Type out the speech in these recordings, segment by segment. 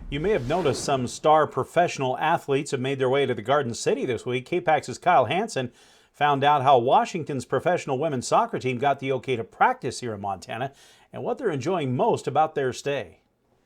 You may have noticed some star professional athletes have made their way to the Garden City this week. KPAX's Kyle Hansen found out how Washington's professional women's soccer team got the okay to practice here in Montana and what they're enjoying most about their stay.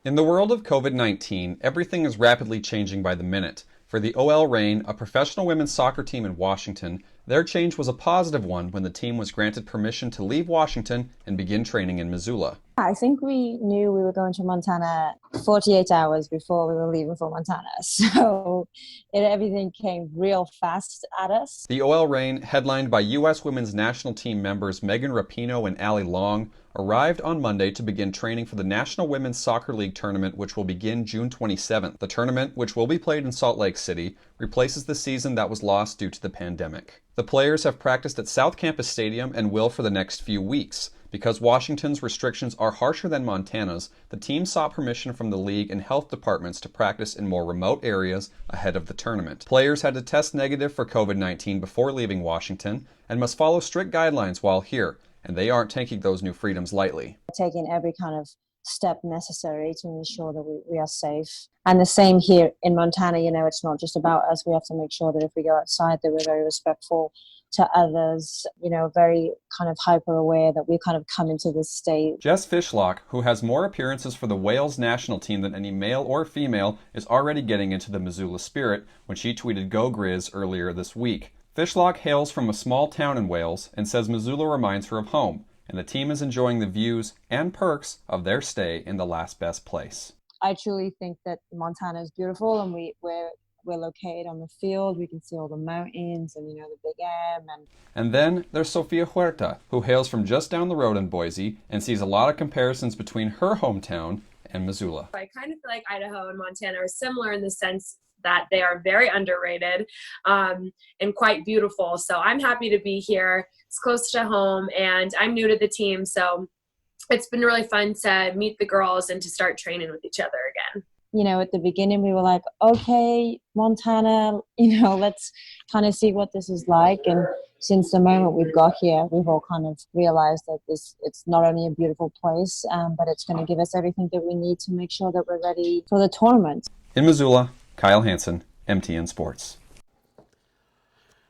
In the world of COVID-19, everything is rapidly changing by the minute. For the OL Reign, a professional women's soccer team in Washington, their change was a positive one when the team was granted permission to leave Washington and begin training in Missoula. I think we knew we were going to Montana 48 hours before we were leaving for Montana. So everything came real fast at us. The OL Reign, headlined by U.S. women's national team members Megan Rapinoe and Allie Long, arrived on Monday to begin training for the National Women's Soccer League tournament, which will begin June 27th. The tournament, which will be played in Salt Lake City, replaces the season that was lost due to the pandemic. The players have practiced at South Campus Stadium and will for the next few weeks. Because Washington's restrictions are harsher than Montana's, the team sought permission from the league and health departments to practice in more remote areas ahead of the tournament. Players had to test negative for COVID-19 before leaving Washington and must follow strict guidelines while here, and they aren't taking those new freedoms lightly. Taking every kind of step necessary to ensure that we are safe. And the same here in Montana, it's not just about us. We have to make sure that if we go outside that we're very respectful to others, very kind of hyper aware that we kind of come into this state. Jess Fishlock, who has more appearances for the Wales national team than any male or female, is already getting into the Missoula spirit when she tweeted "Go Grizz" earlier this week. Fishlock hails from a small town in Wales and says Missoula reminds her of home, and the team is enjoying the views and perks of their stay in the last best place. I truly think that Montana is beautiful, and we're located on the field. We can see all the mountains and, the Big M. And then there's Sophia Huerta, who hails from just down the road in Boise and sees a lot of comparisons between her hometown and Missoula. I kind of feel like Idaho and Montana are similar in the sense that they are very underrated and quite beautiful. So I'm happy to be here. It's close to home, and I'm new to the team. So it's been really fun to meet the girls and to start training with each other again. At the beginning we were like, okay, Montana, let's kind of see what this is like. And since the moment we've got here, we've all kind of realized that it's not only a beautiful place, but it's going to give us everything that we need to make sure that we're ready for the tournament. In Missoula, Kyle Hansen, MTN Sports.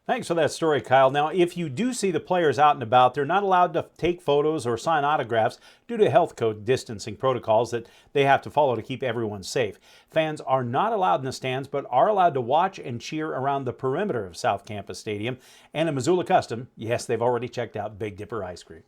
Thanks for that story, Kyle. Now, if you do see the players out and about, they're not allowed to take photos or sign autographs due to health code distancing protocols that they have to follow to keep everyone safe. Fans are not allowed in the stands, but are allowed to watch and cheer around the perimeter of South Campus Stadium. And in Missoula Custom, yes, they've already checked out Big Dipper Ice Cream.